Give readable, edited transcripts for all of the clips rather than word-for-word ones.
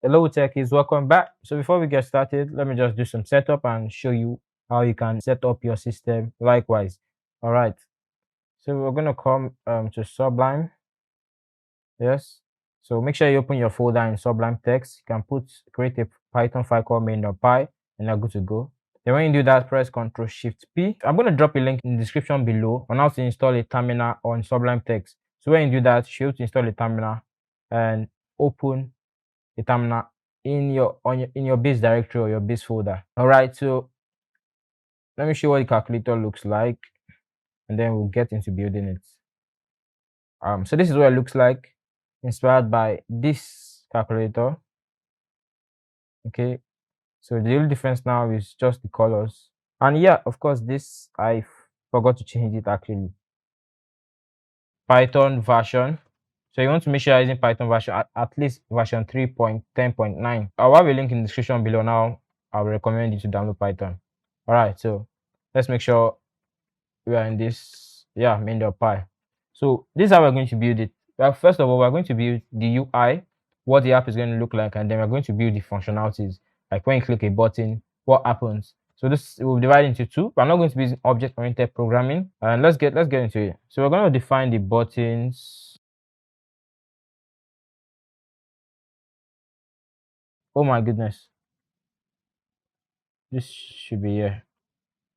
Hello techies, welcome back. So before we get started, let me just do some setup and show you how you can set up your system likewise. All right. So we're gonna come to Sublime. Yes. So make sure you open your folder in Sublime text. You can create a Python file called main.py and you're good to go. Then when you do that, press Ctrl Shift P. I'm gonna drop a link in the description below on how to install a terminal on Sublime text. So when you do that, you have to install a terminal and open the terminal in your base directory or your base folder. All right, so let me show you what the calculator looks like, and then we'll get into building it. So this is what it looks like, inspired by this calculator. Okay, so the only difference now is just the colors, and yeah, of course, this I forgot to change it actually. Python version. So you want to make sure you're using Python version at least version 3.10.9. I'll have a link in the description below. Now I will recommend you to download Python. All right, so let's make sure we are in this main.py. So this is how we're going to build it. Well, first of all, we're going to build the UI, what the app is going to look like, and then we're going to build the functionalities. Like when you click a button, what happens? So this will divide into two. But I'm not going to be using object-oriented programming. And let's get into it. So we're going to define the buttons. Oh my goodness. This should be here.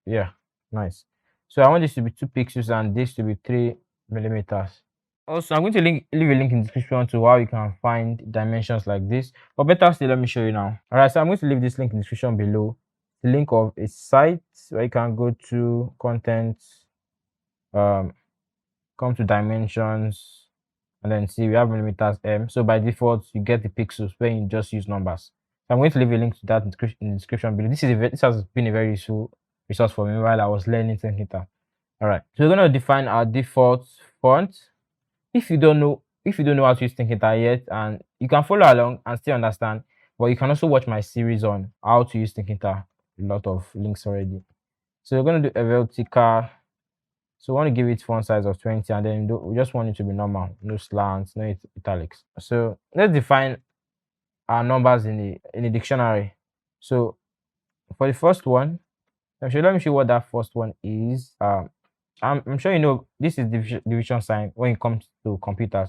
Yeah, nice. So I want this to be 2 pixels and this to be 3 millimeters. Also, I'm going to leave a link in the description to how you can find dimensions like this. But better still, let me show you now. All right, so I'm going to leave this link in the description below. The link of a site where you can go to content, come to dimensions, and then see we have millimeters m. So by default, you get the pixels when you just use numbers. So I'm going to leave a link to that in the description below. This has been a very useful resource for me while I was learning Tkinter. All right, so we're going to define our default font. If you don't know how to use Tkinter yet, and you can follow along and still understand, but you can also watch my series on how to use Tkinter. A lot of links already. So we're going to do Helvetica. So we want to give it font size of 20, and then we just want it to be normal, no slants, no italics. So let's define our numbers in the dictionary. So for the first one, let me show you what that first one is. I'm sure you know this is division sign when it comes to computers,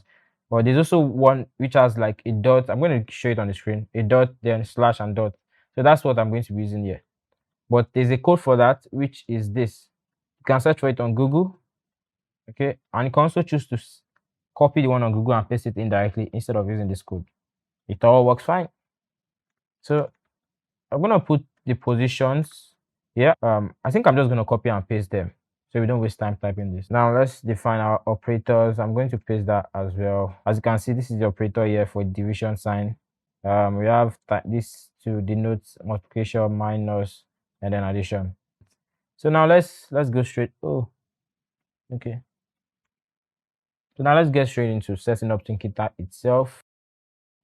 but there's also one which has like a dot. I'm going to show it on the screen, a dot, then slash and dot. So that's what I'm going to be using here. But there's a code for that, which is this. You can search for it on Google. Okay, and you can also choose to copy the one on Google and paste it indirectly instead of using this code. It all works fine. So I'm gonna put the positions here. I think I'm just gonna copy and paste them so we don't waste time typing this. Now let's define our operators. I'm going to paste that as well. As you can see, this is the operator here for division sign. We have this to denote multiplication, minus, and then addition. So now let's go straight. Oh, okay. So now let's get straight into setting up Tkinter itself.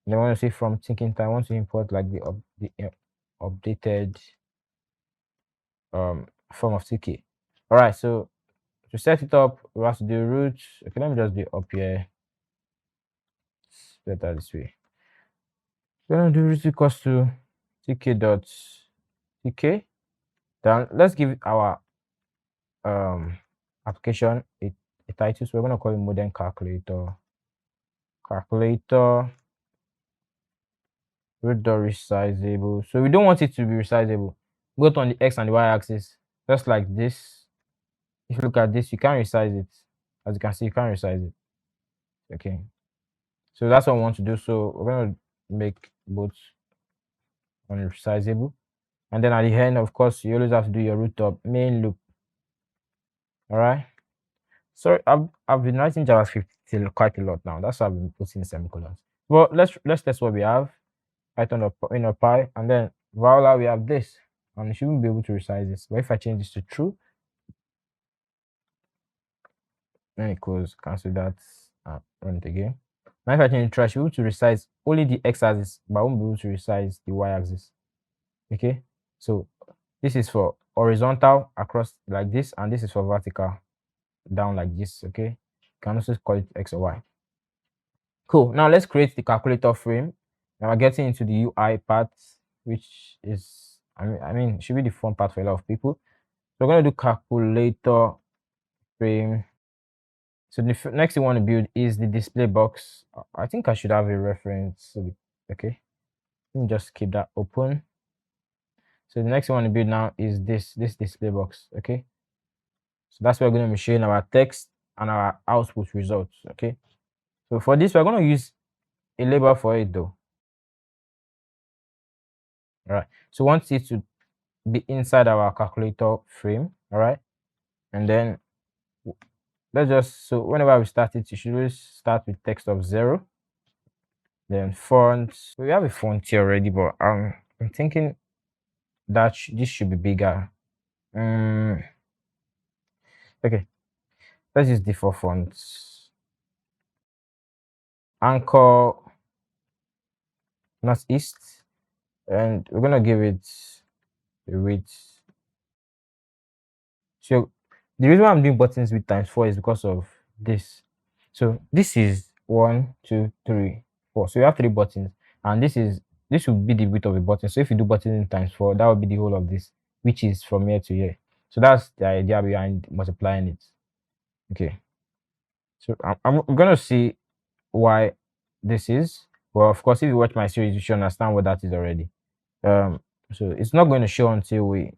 And I want to say from Tkinter, I want to import like the updated form of TK. All right, so to set it up, we have to do root. Okay, let me just do up here. It's better this way. We're gonna do root equals to tk. Then let's give our application a title. So we're gonna call it modern calculator. Root dot resizable. So we don't want it to be resizable. Go on the x and the y axis, just like this. If you look at this, you can't resize it. As you can see, you can't resize it. Okay. So that's what we want to do. So we're going to make both unresizable. And then at the end, of course, you always have to do your root of main loop. All right. So I've been writing JavaScript till quite a lot now. That's why I've been putting semicolons. Well, let's test what we have. Python or py, and then voila, we have this. And you shouldn't be able to resize this. But if I change this to true, then it goes cancel that. Run it again. Now if I change trash, you'll be able to resize only the x-axis, but I won't be able to resize the y-axis. Okay, so this is for horizontal across like this, and this is for vertical down like this. Okay, you can also call it x or y. Cool. Now let's create the calculator frame. Now we're getting into the UI part, which is I mean it should be the fun part for a lot of people. So we're gonna do calculator frame. So the next thing we want to build is the display box. I think I should have a reference. So okay, let me just keep that open. So the next thing we want to build now is this display box. Okay, so that's where we're going to be showing our text and our output results. Okay, so for this we're going to use a label for it though. All right, so we want it to be inside our calculator frame. All right, and then let's just, so whenever we start it, you should always start with text of 0. Then font, we have a font here already, but I'm thinking that this should be bigger. Okay, let's use default fonts. Anchor northeast, and we're gonna give it a width. So the reason why I'm doing buttons with ×4 is because of this. So this is 1, 2, 3, 4. So you have 3 buttons, and this will be the width of the button. So if you do button ×4, that would be the whole of this, which is from here to here. So that's the idea behind multiplying it. Okay. So I'm gonna see why this is. Well, of course, if you watch my series, you should understand what that is already. So it's not going to show until we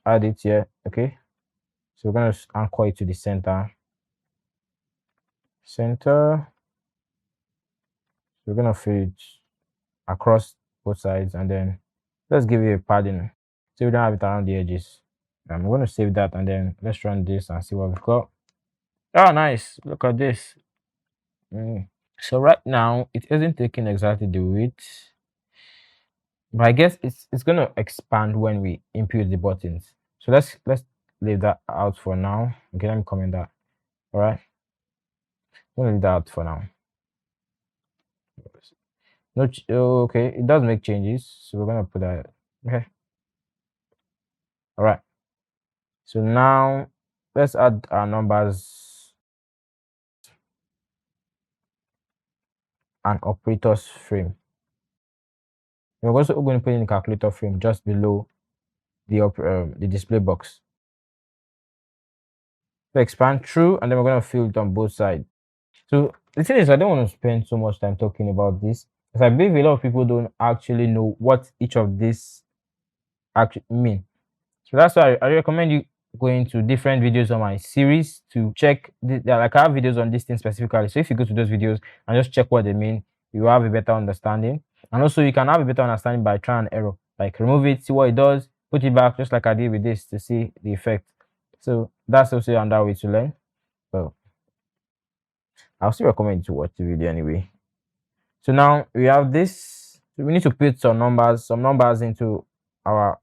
add it here. Okay, so we're going to anchor it to the center. So we're going to fill it across both sides, and then let's give it a padding so we don't have it around the edges. I'm going to save that, and then let's run this and see what we've got. Oh, nice! Look at this. So right now it isn't taking exactly the width, but I guess it's gonna expand when we input the buttons. So let's leave that out for now. Okay, let me comment that. All right, I'm gonna leave that out for now. No, okay, it does make changes, so we're gonna put that. Okay, all right. So now let's add our numbers and operators frame. We're also going to put in the calculator frame just below the display box. So expand through, and then we're going to fill it on both sides. So the thing is, I don't want to spend so much time talking about this, because I believe a lot of people don't actually know what each of these actually mean. So that's why I recommend you going to different videos on my series to check. Like I have videos on this thing specifically. So if you go to those videos and just check what they mean, you will have a better understanding. And also you can have a better understanding by try and error. Like remove it, see what it does, put it back, just like I did with this to see the effect. So that's also another way to learn. So I'll still recommend you to watch the video anyway. So now we have this. So we need to put some numbers into our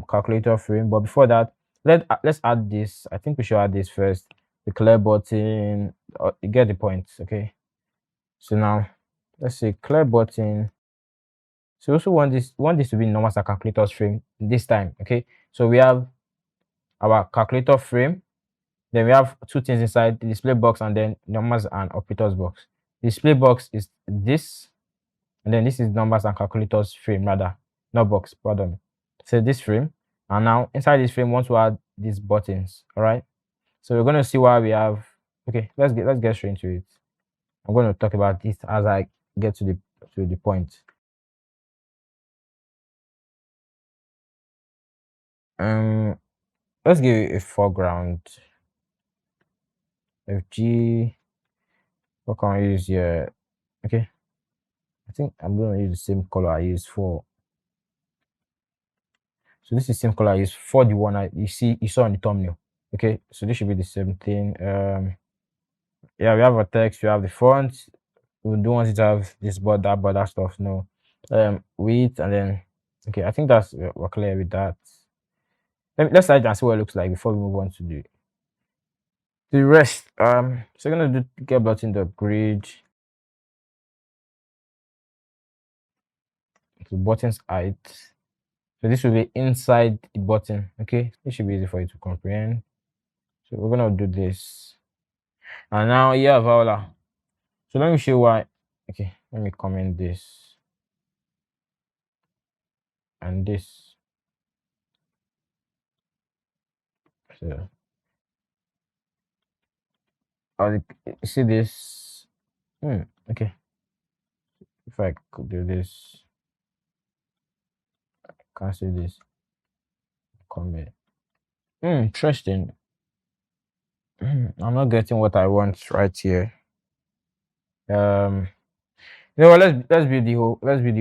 calculator frame. But before that, let's add this. I think we should add this first. The clear button. You get the point, okay? So now let's say clear button. So we also want this to be normal calculator's frame this time, okay? So we have our calculator frame. Then we have 2 things inside: the display box and then numbers and operators box. The display box is this, and then this is numbers and calculators frame, rather not box, pardon. So this frame, and now inside this frame, we want to add these buttons. All right, so we're going to see why we have. Okay, let's get straight into it. I'm going to talk about this as I get to the point. Let's give it a foreground. FG. What can I use here? Okay, I think I'm going to use the same color I used for. So this is the same color I used for the one you saw on the thumbnail. Okay, so this should be the same thing. Yeah, we have a text, we have the font. We don't want it to have this border stuff. No, width, and then okay, I think we're clear with that. Let's try and see what it looks like before we move on to the rest. So we're gonna get button the grid. So buttons height. So this will be inside the button. Okay, this should be easy for you to comprehend. So we're gonna do this, and now yeah, voila. So let me show you why. Okay, let me comment this and this. So I'll see this. Okay. If I could do this, cancel this comment. Interesting. I'm not getting what I want right here. You know what? Let's build the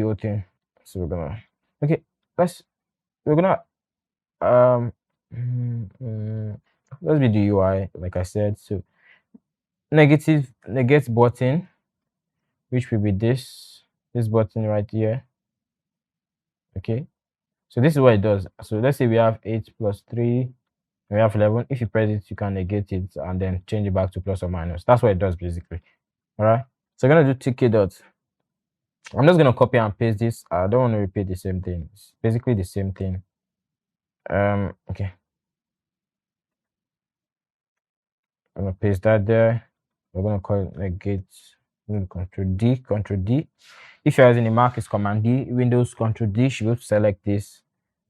whole thing. So we're gonna okay. We're gonna um mm, mm, let's build the UI like I said. So negate button, which will be this button right here. Okay. So this is what it does. So let's say we have 8 plus 3, we have 11. If you press it, you can negate it and then change it back to plus or minus. That's what it does basically. All right. So we're gonna do tk dot. I'm just gonna copy and paste this. I don't want to repeat the same thing. It's basically the same thing. Okay. I'm gonna paste that there. We're gonna call it negate. Control D. If you're using a Mac, it's Command D. Windows Control D. Should be able to select this.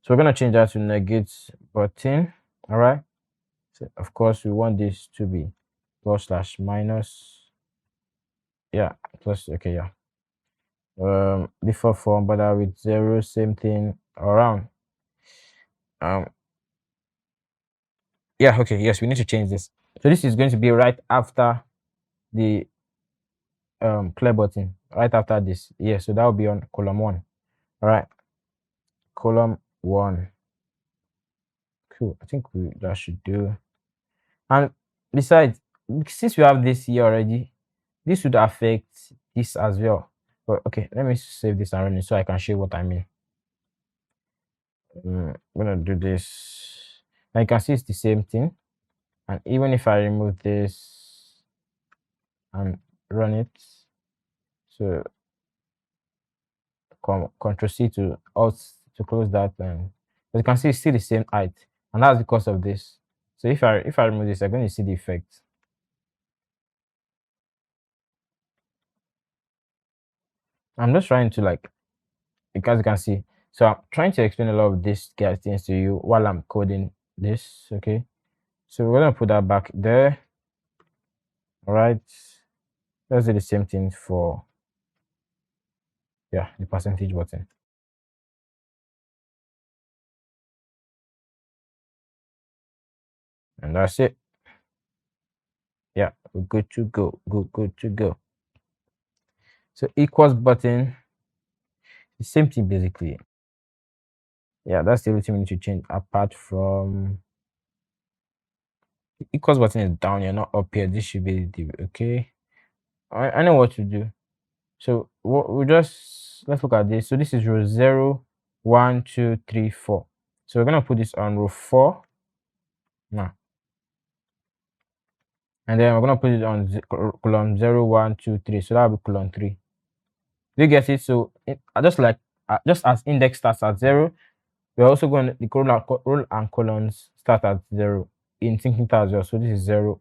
So we're gonna change that to negate button. All right. So of course we want this to be plus slash minus. Yeah, plus. Okay, yeah. Default form, but with 0, same thing around. Yeah, okay, yes, we need to change this. So this is going to be right after the clear button, right after this. Yeah, so that will be on column 1. All right, column 1. Cool. I think that should do. And besides, since we have this here already, this would affect this as well. But okay, let me save this and run it so I can show you what I mean. I'm gonna do this. Now you can see it's the same thing. And even if I remove this and run it, so Control C to Alt to close that, and as you can see, it's still the same height, and that's because of this. So if I remove this, I'm going to see the effect. I'm just trying to like, because you can see. So I'm trying to explain a lot of these guys things to you while I'm coding this. Okay, so we're gonna put that back there. All right, let's do the same thing for the percentage button, and that's it. Yeah, we're good to go. Good to go. So equals button, the same thing basically. Yeah, that's the only thing we need to change apart from the equals button is down here, not up here. This should be the okay. I know what to do. So we just let's look at this. So this is row 0, 1, 2, 3, 4. So we're gonna put this on row 4 now. And then we're gonna put it on column 0, 1, 2, 3. So that'll be column 3. Do you get it? So just as index starts at 0, we're also going to the row and columns start at 0 in Tkinter as well. So this is 0,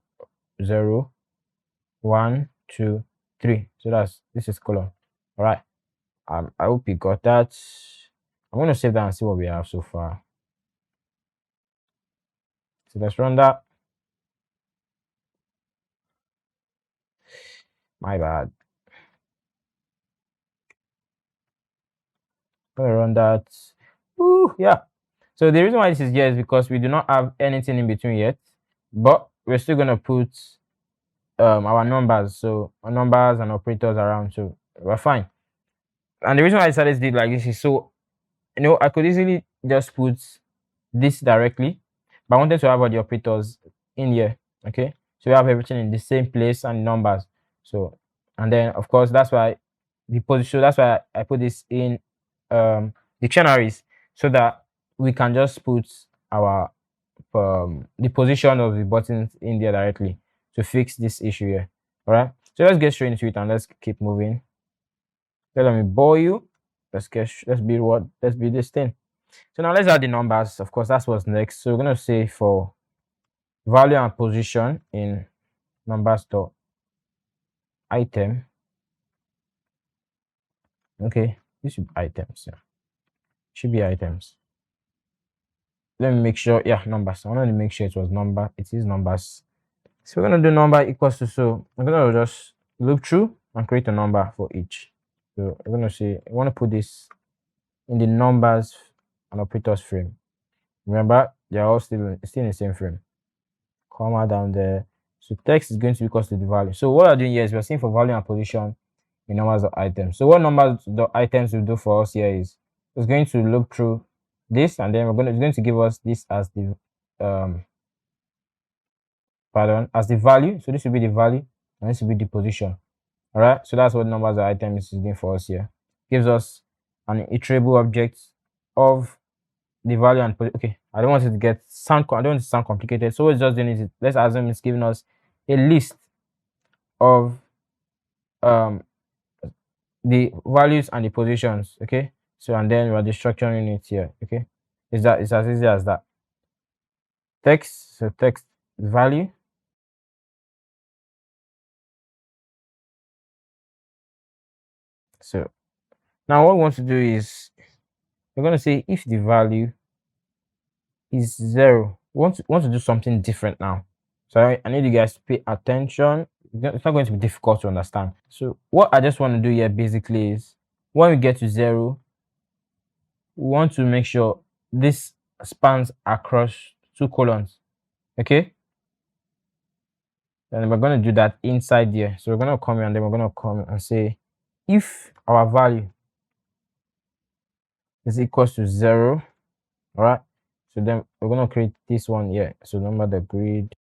0, 1, 2, 3. So this is column. All right. I hope you got that. I'm going to save that and see what we have so far. So let's run that. My bad. I'm gonna run that. Ooh, yeah. So the reason why this is here is because we do not have anything in between yet, but we're still gonna put our numbers, so our numbers and operators around, so we're fine. And the reason why I decided to do it like this is so I could easily just put this directly, but I wanted to have all the operators in here. Okay, so we have everything in the same place and numbers. So, and then of course that's why the position. That's why I put this in dictionaries so that we can just put our the position of the buttons in there directly to fix this issue here. All right, so let's get straight into it and let's keep moving. Let me bore you. Let's build this thing. So now let's add the numbers. Of course, that's what's next. So we're gonna say for value and position in numbers dot item. Okay, this should be items. Yeah, should be items. Let me make sure. Yeah, numbers. I wanted to make sure it was number. It is numbers. So we're gonna do number equals to, so I'm gonna just loop through and create a number for each. So we're gonna say I want to put this in the numbers and operators frame. Remember, they're all still in the same frame. Comma down there. So text is going to be equal to the value. So what we're doing here is we're seeing for value and position in numbers of items. So what numbers the items will do for us here is it's going to loop through this, and then it's going to give us this as the as the value. So this will be the value, and this will be the position. All right. So that's what numbers of items is doing for us here. Gives us an iterable object of the value and okay. I don't want it to I don't want it to sound complicated. So what it's just doing is let's assume it's giving us a list of um the values and the positions. Okay. So and then we're destructuring it here. Okay. It's as easy as that. Text, so text value. So now what we want to do is we're going to say if the value is 0, we want to do something different now. So I need you guys to pay attention. It's not going to be difficult to understand. So what I just want to do here basically is when we get to 0, we want to make sure this spans across 2 colons. Okay. And we're going to do that inside here. So we're going to come here and then we're going to come and say if our value is equals to 0, all right. So then we're going to create this one here. So remember the grid.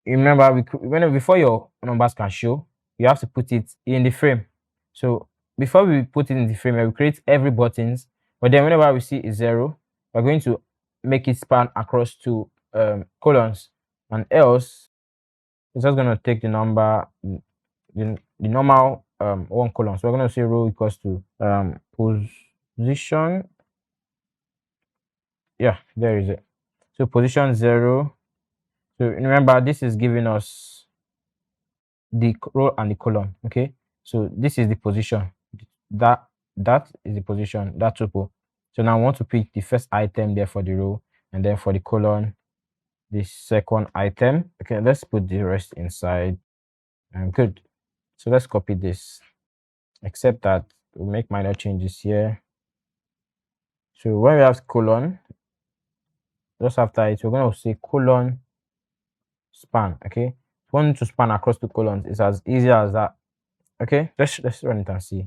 Remember, before your numbers can show, you have to put it in the frame. So before we put it in the frame, we create every buttons. But then whenever we see a 0, we're going to make it span across 2 colons, and else it's just going to take the number, the normal 1 column. So we're going to say row equals to position. Yeah, there is it. So position 0. So remember, this is giving us the row and the column. Okay, so this is the position. That is the position, that tuple. So now I want to pick the first item there for the row, and then for the column, the second item. Okay, let's put the rest inside. And good. So let's copy this, except that we'll make minor changes here. So when we have colon, just after it, we're going to say colon span. Okay, want to span across 2 colons is as easy as that. Okay, let's run it and see.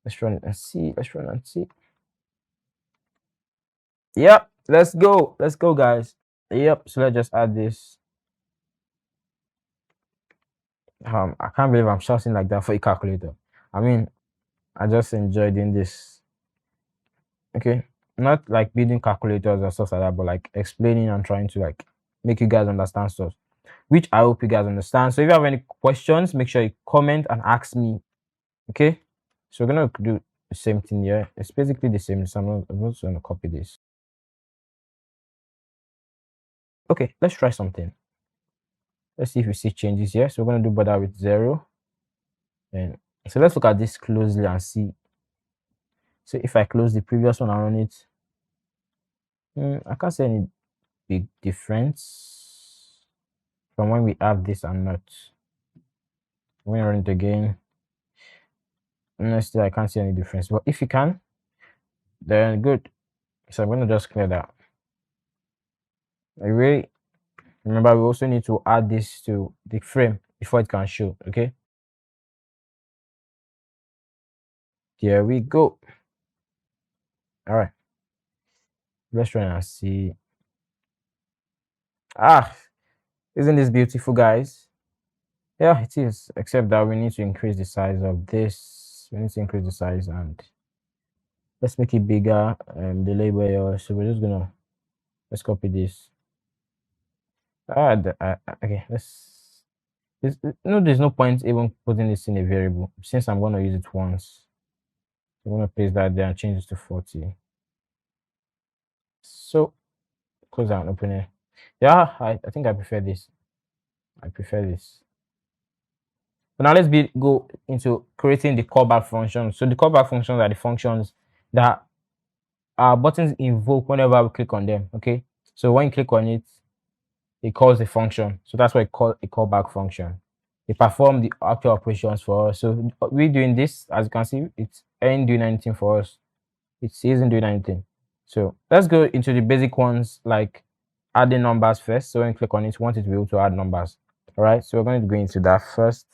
Let's run it and see. Let's run and see. Yep, let's go. Let's go, guys. Yep, so let's just add this. I can't believe I'm shouting like that for a calculator. I mean, I just enjoy doing this. Okay, not like building calculators or stuff like that, but like explaining and trying to like make you guys understand stuff, which I hope you guys understand. So if you have any questions, make sure you comment and ask me. Okay, so we're gonna do the same thing here. It's basically the same. So I'm just gonna copy this. Okay, let's try something. Let's see if we see changes here. So we're going to do border with 0. And so let's look at this closely and see. So if I close the previous one and run it, I can't see any big difference from when we have this and not. When I run it again, honestly, I can't see any difference. But if you can, then good. So I'm going to just clear that. Anyway, remember, we also need to add this to the frame before it can show. Okay. There we go. All right. Let's try and see. Isn't this beautiful, guys? Yeah, it is, except that we need to increase the size of this. We need to increase the size, and let's make it bigger. The label here. So we're just gonna let's copy this. Okay, there's no point even putting this in a variable since I'm gonna use it once. I'm gonna paste that there and change this to 40. So close that and open it. Yeah, I think I prefer this. I prefer this. So now let's go into creating the callback functions. So the callback functions are the functions that our buttons invoke whenever we click on them. Okay. So when you click on it, it calls a function. So that's why it call a callback function. They perform the actual operations for us. So we're doing this, as you can see, it ain't doing anything for us. It isn't doing anything. So let's go into the basic ones like adding numbers first. So when you click on it, we want it to be able to add numbers. All right. So we're going to go into that first.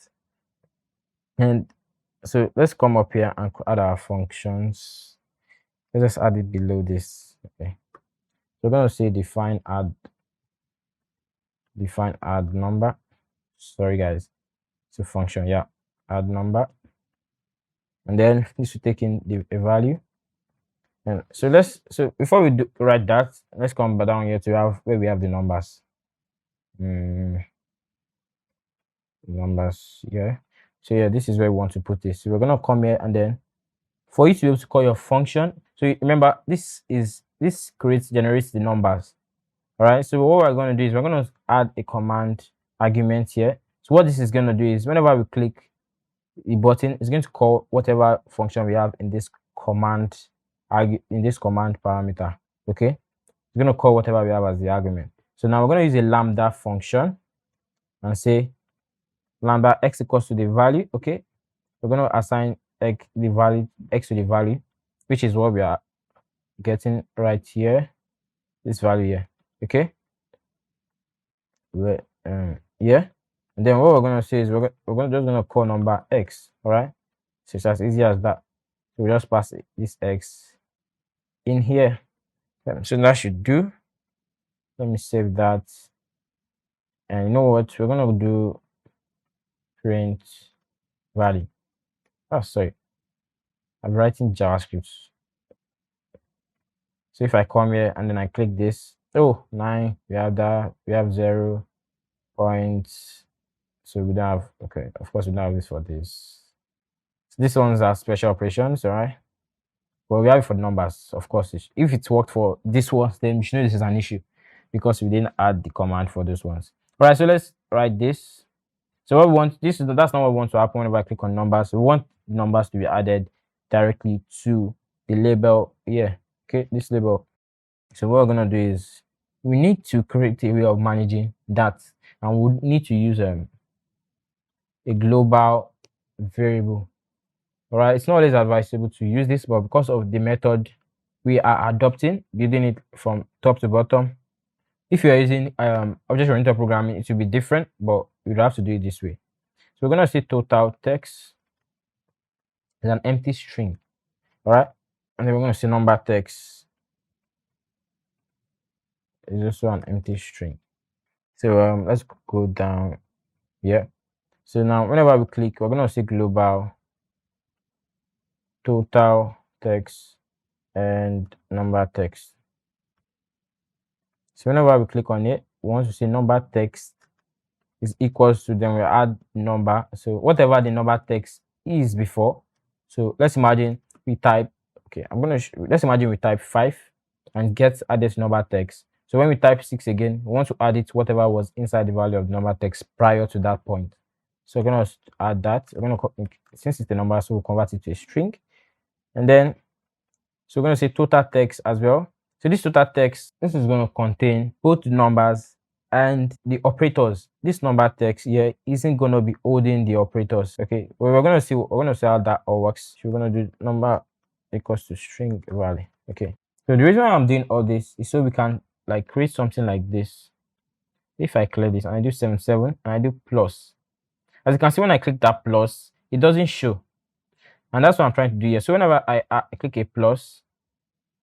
And so let's come up here and add our functions. Let's just add it below this. Okay. So we're going to say define add number. Sorry guys. It's a function, yeah. Add number. And then this will take in a value. And so before we write that, let's come back down here to have where we have the numbers. Numbers, yeah. So yeah, this is where we want to put this. So we're gonna come here, and then for you to be able to call your function, so remember this generates the numbers. All right. So what we're going to do is we're going to add a command argument here. So what this is going to do is whenever we click the button, it's going to call whatever function we have in this command parameter. Okay. It's going to call whatever we have as the argument. So now we're going to use a lambda function and say lambda x equals to the value. Okay. We're going to assign x to the value, which is what we are getting right here. This value here. Okay. Yeah, and then what we're going to say is we're just going to call number x. All right. So it's as easy as that. So we just pass this x in here. So that should do. Let me save that. And you know what? We're going to do print value. Oh, sorry. I'm writing JavaScript. So if I come here and then I click this, oh, 9, we have that, we have 0 points. So we don't have, okay, of course we don't have this for this. So these ones are special operations, all right? But we have it for numbers, of course. If it worked for this one, then you should know this is an issue because we didn't add the command for those ones. All right, so let's write this. So what we want, that's not what we want to happen whenever I click on numbers. We want numbers to be added directly to the label here. Okay, this label. So what we're gonna do is we need to create a way of managing that, and we need to use a global variable. All right, it's not always advisable to use this, but because of the method we are adopting, building it from top to bottom, if you're using object-oriented programming, it will be different, but you'd have to do it this way. So we're gonna say total text is an empty string. All right, and then we're gonna say number text is also an empty string. So let's go down. Yeah. So now whenever we click, we're gonna say global total text and number text. So whenever we click on it, we want to say number text is equals to, then we add number. So whatever the number text is before. So let's imagine we type, okay, let's imagine we type 5 and get added number text. So when we type 6 again, we want to add it whatever was inside the value of the number text prior to that point. So we're going to add that. We're going to, since it's the number, so we'll convert it to a string. And then, so we're going to say total text as well. So this total text, this is going to contain both the numbers and the operators. This number text here isn't going to be holding the operators. Okay, well, we're going to see how that all works. So we're going to do number equals to string value. Okay, so the reason why I'm doing all this is so we can like create something like this. If I clear this and I do 77 and I do plus, as you can see, when I click that plus, it doesn't show, and that's what I'm trying to do here. So whenever I click a plus,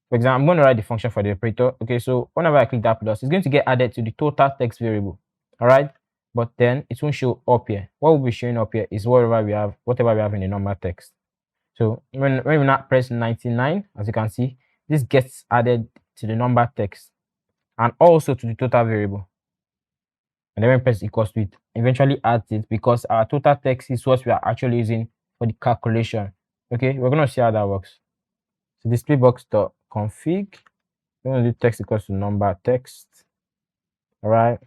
for example, I'm going to write the function for the operator. Okay, so whenever I click that plus, it's going to get added to the total text variable. All right, but then it won't show up here. What will be showing up here is whatever we have in the number text. So when we not press 99, as you can see, this gets added to the number text and also to the total variable. And then when we press equals to it, eventually adds it because our total text is what we are actually using for the calculation. Okay, we're going to see how that works. So display box.config, we're going to do text equals to number text. All right.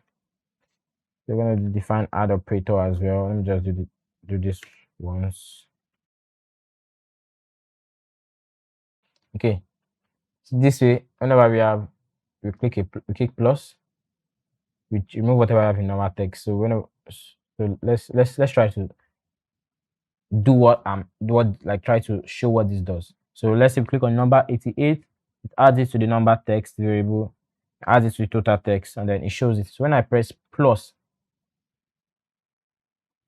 We're going to define add operator as well. Let me just do do this once. Okay. So this way, whenever we click plus, we remove whatever I have in normal text. So let's try to try to show what this does. So let's say we click on number 88, it adds it to the number text variable, adds it to the total text, and then it shows it. So when I press plus,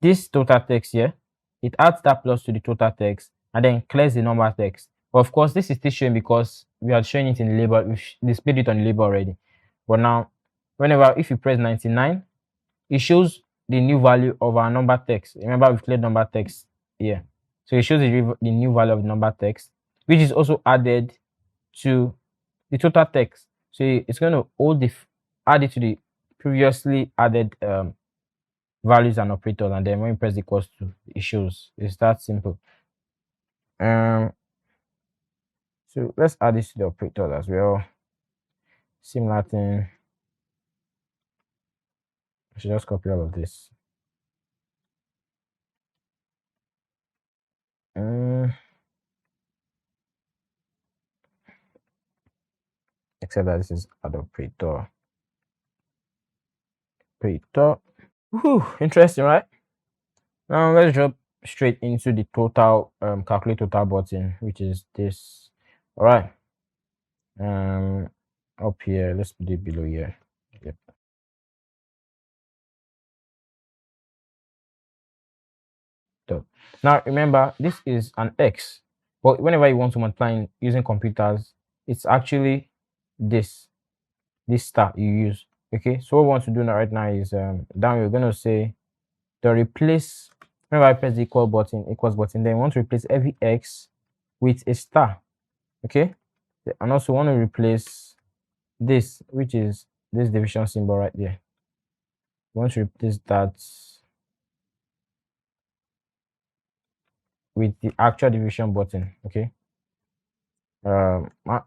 this total text here, it adds that plus to the total text and then clears the number text. But of course, this is still showing because we are showing it in the label. We've displayed it on the label already. But now, if you press 99, it shows the new value of our number text. Remember, we've cleared number text here. So it shows the new value of the number text, which is also added to the total text. So it's going to add it to the previously added values and operators, and then when you press equals to, it shows. It's that simple. So let's add this to the operators as well. Similar thing. I should just copy all of this. Except that this is add operator. Whew, interesting, right? Now let's drop straight into the total calculate total button, which is this. All right. Up here, let's put it below here. Yep. So now remember, this is an X, but whenever you want to multiply using computers, it's actually this star you use. Okay, so what we want to do now right now is down we're going to say the replace. Whenever I press the equals button, then we want to replace every X with a star. Okay, and also want to replace this, which is this division symbol right there. We want to replace that with the actual division button. Okay.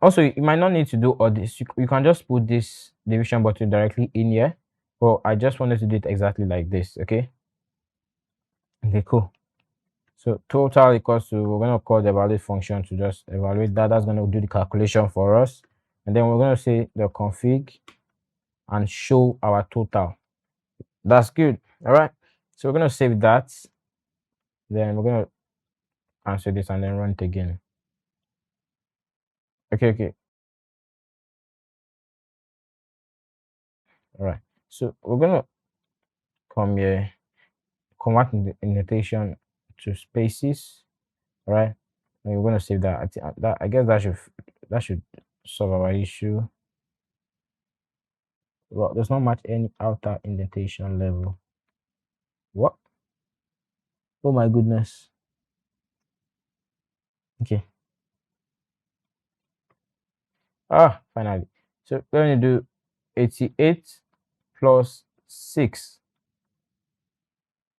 Also, you might not need to do all this. You can just put this division button directly in here, but I just wanted to do it exactly like this. Okay. Okay, cool. So total equals to, we're going to call the evaluate function to just evaluate that. That's going to do the calculation for us, and then we're going to say the config and show our total. That's good. All right, so we're going to save that, then we're going to cancel this and then run it again. Okay. All right, so we're going to come here, convert the indentation to spaces. All right, and we're going to save that. I guess that should solve our issue. Well, there's not much any outer indentation level. What? Oh my goodness. Okay. Finally. So we're going to do 88 plus 6.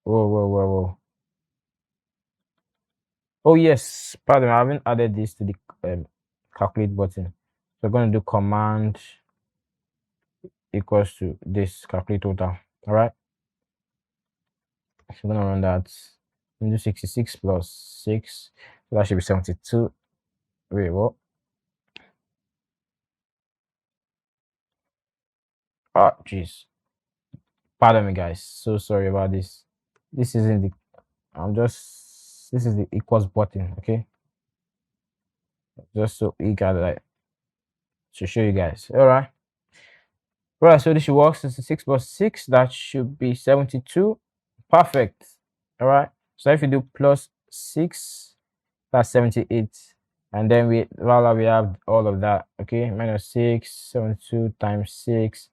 Whoa. Oh yes, pardon, I haven't added this to the calculate button. So we're going to do command equals to this calculate total. All right. So we're going to run that. We're going to do 66 plus 6. So that should be 72. Wait, what? Jeez. Pardon me, guys. So sorry about this. This isn't the. This is the equals button. Okay. Just so eager like to show you guys. All right. Right. So this should work. 66 plus 6. That should be 72. Perfect. All right. So if you do plus 6, that's 78. And then we have all of that. Okay. Minus 6, 72 times 6.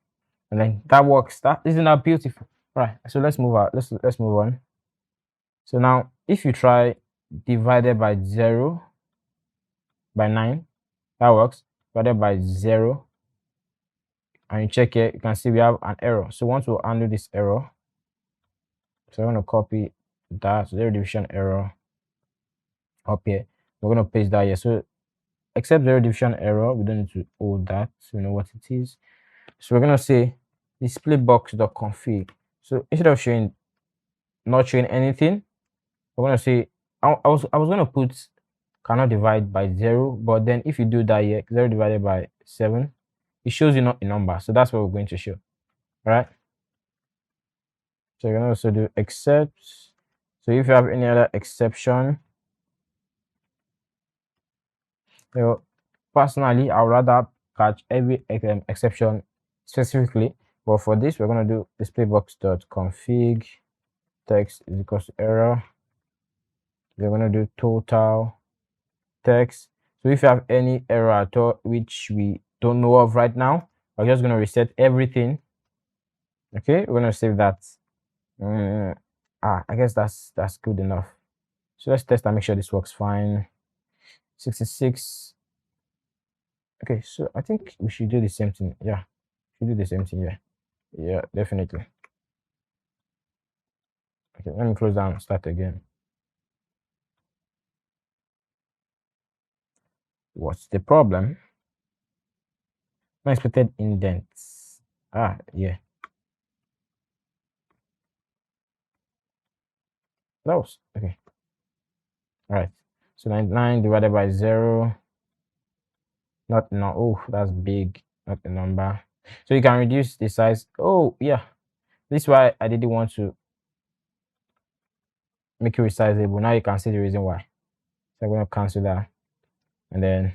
And then that works. Isn't that beautiful? Right. So let's move out. Let's move on. So now if you try divided by 0 by 9, that works. Divided by 0, and you check here, you can see we have an error. So once we undo this error, so I'm going to copy that 0 division error up here. We're going to paste that here. So except 0 division error, we don't need to hold that, so we know what it is. So we're going to say display box.config. So instead of not showing anything, we're gonna say I was gonna put cannot divide by 0, but then if you do that here, 0 divided by 7, it shows you not a number. So that's what we're going to show. All right. So you can also do except. So if you have any other exception, you know, personally, I would rather catch every exception specifically. But for this, we're gonna do displaybox.config text is equals to error. We're gonna do total text. So if you have any error at all, which we don't know of right now, we're just gonna reset everything. Okay, we're gonna save that. I guess that's good enough. So let's test and make sure this works fine. 66. Okay, so I think we should do the same thing. Yeah, we should do the same thing. Yeah, definitely. Okay, let me close down and start again. What's the problem? Unexpected indents. Yeah. That was okay. All right. So 99 divided by 0. Not no. Oh, that's big. Not a number. So you can reduce the size. Oh, yeah. This is why I didn't want to make it resizable. Now you can see the reason why. So I'm going to cancel that. And then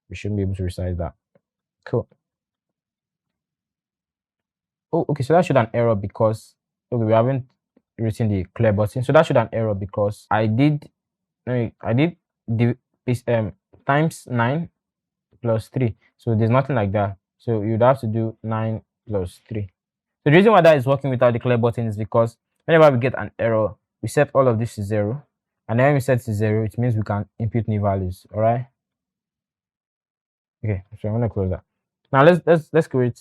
we shouldn't be able to resize that. Cool. Oh, okay. So that showed an error because okay, we haven't written the clear button. So that showed an error because I did the times 9 plus 3. So there's nothing like that. So you'd have to do 9 plus 3. So the reason why that is working without the clear button is because whenever we get an error, we set all of this to 0. And then when we set to 0, it means we can input new values. All right. Okay, so I'm gonna close that. Now let's create.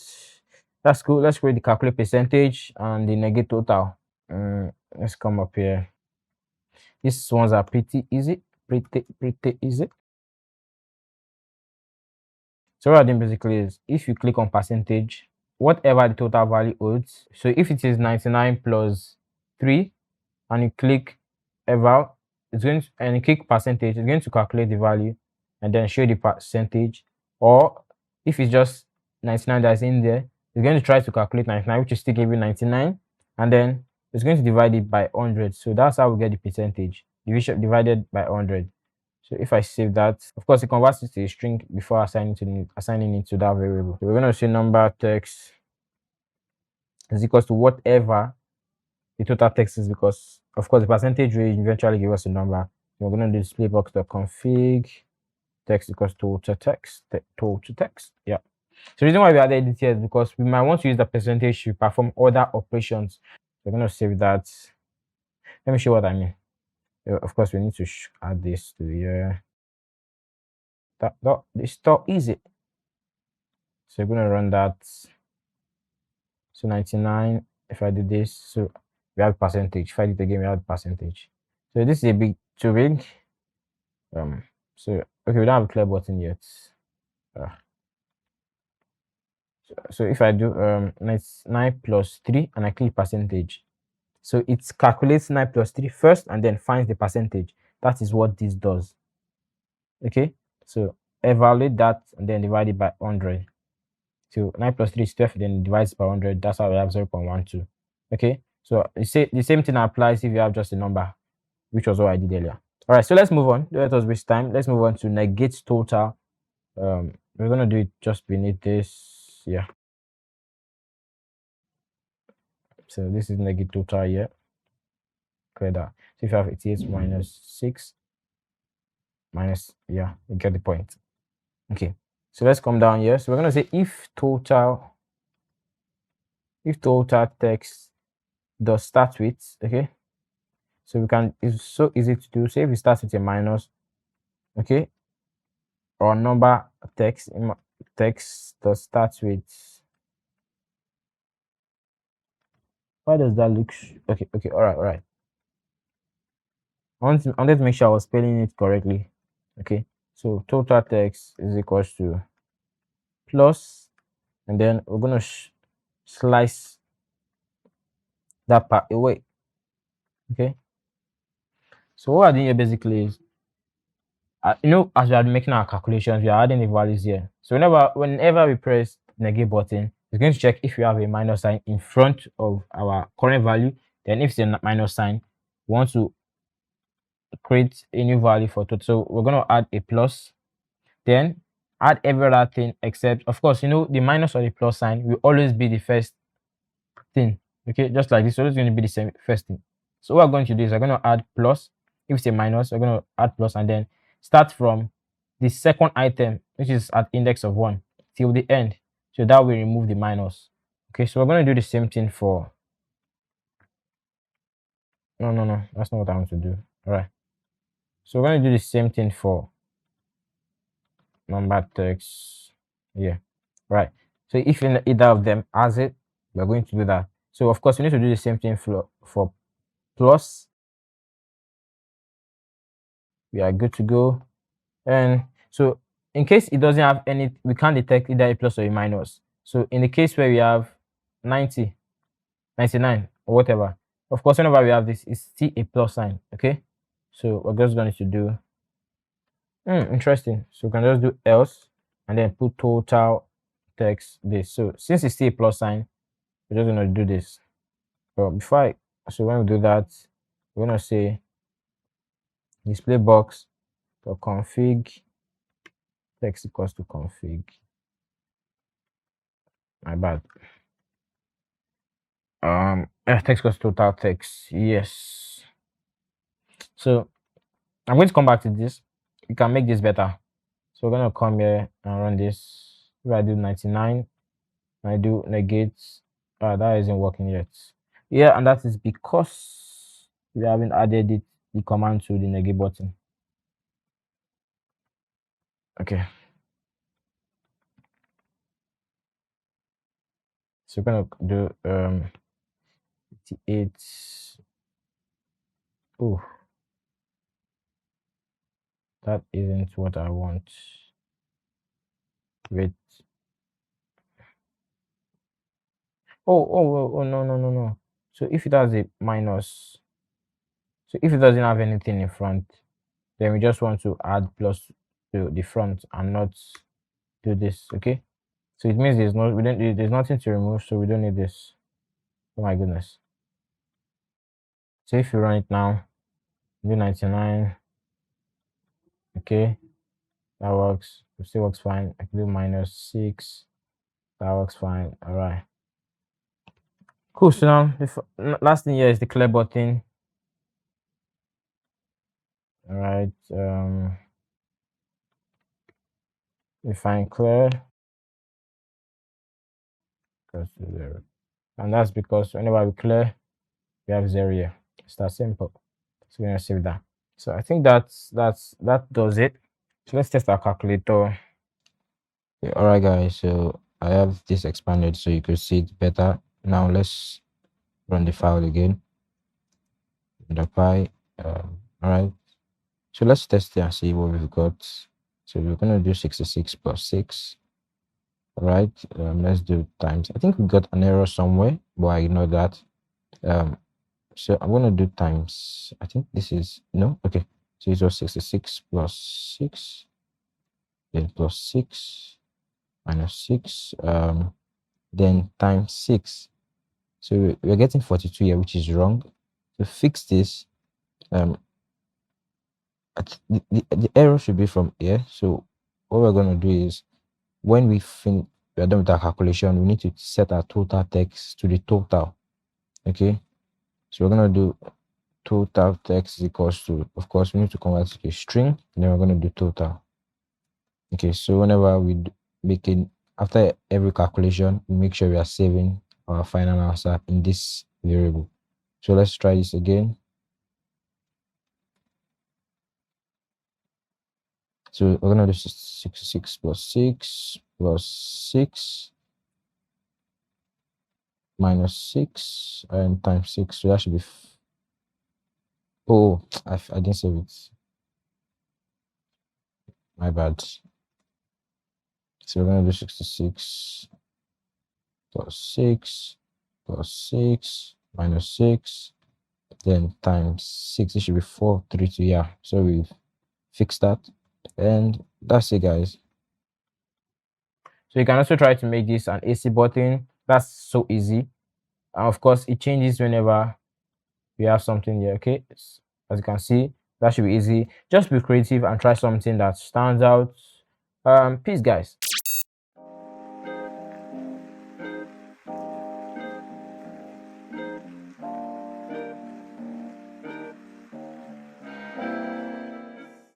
That's cool. Let's create the calculate percentage and the negate total. Let's come up here. These ones are pretty easy. Pretty easy. So what I'm doing basically is if you click on percentage, whatever the total value holds. So if it is 99 plus 3 and you click eval, it's going to, and you click percentage, it's going to calculate the value and then show the percentage. Or if it's just 99 that's in there, it's going to try to calculate 99, which is still giving 99, and then it's going to divide it by 100. So that's how we get the percentage division divided by 100. So if I save that, of course, it converts it to a string before assigning it to that variable. So we're going to say number text is equals to whatever the total text is, because of course the percentage will eventually give us a number. So we're going to do displaybox.config text equals total text. Yeah. So the reason why we added it here is because we might want to use the percentage to perform other operations. So we're going to save that. Let me show what I mean. Of course, we need to add this to here. It's not easy. So we're going to run that. So 99. If I do this, so we have percentage. If I do it again, we have percentage. So this is a bit too big. So okay, we don't have a clear button yet. So if I do 9 plus 3 and I click percentage, so it calculates 9 plus 3 first and then finds the percentage. That is what this does. Okay, so evaluate that and then divide it by 100. So 9 plus 3 is 12, then divides by 100. That's how we have 0.12. Okay, so you say the same thing applies if you have just a number, which was what I did earlier. All right, so let's move on. Let us waste time. Let's move on to negate total. We're gonna do it just beneath this. Yeah. So this is negate total here. Clear that. So if you have 88 minus 6 minus, yeah, you get the point. Okay. So let's come down here. So we're gonna say if total text does start with, okay. So we can, it's so easy to do. Say if it starts with a minus, okay, or number text does start with, why does that look okay, all right. I wanted to make sure I was spelling it correctly. Okay, so total text is equals to plus, and then we're gonna slice that part away. Okay. So what we're doing here basically is, as we are making our calculations, we are adding the values here. So whenever we press negate button, it's going to check if we have a minus sign in front of our current value. Then if it's a minus sign, we want to create a new value for total. So we're going to add a plus, then add every other thing except, of course, the minus or the plus sign will always be the first thing. Okay, just like this, so it's going to be the same first thing. So what we're going to do is we're going to add plus. If it's a minus, we're going to add plus and then start from the second item, which is at index of 1 till the end. So that will remove the minus. Okay, so we're going to do the same thing for, no, that's not what I want to do. All right. So we're going to do the same thing for number text. Yeah, right. So if either of them has it, we're going to do that. So of course, we need to do the same thing for plus. We are good to go. And so in case it doesn't have any, we can't detect either a plus or a minus. So in the case where we have 90, 99 or whatever, of course, whenever we have this, it's still a plus sign. Okay. So we're just going to do, interesting. So we can just do else and then put total text this. So since it's still a plus sign, we're just going to do this. But so when we do that, we're going to say display box for config text equals to config. My bad. Text equals total text. Yes. So I'm going to come back to this. We can make this better. So we're going to come here and run this. If I do 99, I do negate. That isn't working yet. Yeah, and that is because we haven't added the command to the negate button. Okay. So we're gonna do 58. Oh, that isn't what I want. Wait. Oh, no. So if it has a minus, so if it doesn't have anything in front, then we just want to add plus to the front and not do this. Okay. So it means there's nothing to remove, so we don't need this. Oh my goodness. So if you run it now, do 99. Okay, that works. It still works fine. I can do -6. That works fine. All right. Cool. So now the last thing here is the clear button. All right. Define clear equals to 0, and that's because whenever we clear, we have 0 here. It's that simple. So we're gonna save that. So I think that does it. So let's test our calculator. Okay, all right, guys. So I have this expanded so you could see it better. Now let's run the file again. The pi. All right. So let's test it and see what we've got. So we're gonna do 66 plus 6. All right. Let's do times. I think we got an error somewhere, but I ignore that. So I'm gonna do times. I think this is no. Okay. So it was 66 plus 6, then plus 6 minus 6, then times 6. So we're getting 42 here, which is wrong. To fix this, the error should be from here. So what we're going to do is when we're done with our calculation, we need to set our total text to the total. Okay, so we're going to do total text is equals to, of course, we need to convert to a string, and then we're going to do total. Okay, so whenever we after every calculation, we make sure we are saving our final answer in this variable. So let's try this again. So we're gonna do 66 plus 6 plus 6 minus 6 and times 6. So that should be I didn't save it. My bad. So we're gonna do 66 plus 6 plus 6 minus 6 then times 6, it should be 432. Yeah, so we fix that, and that's it, guys. So you can also try to make this an AC button. That's so easy, and of course it changes whenever we have something here. Okay, as you can see, that should be easy. Just be creative and try something that stands out. Peace, guys.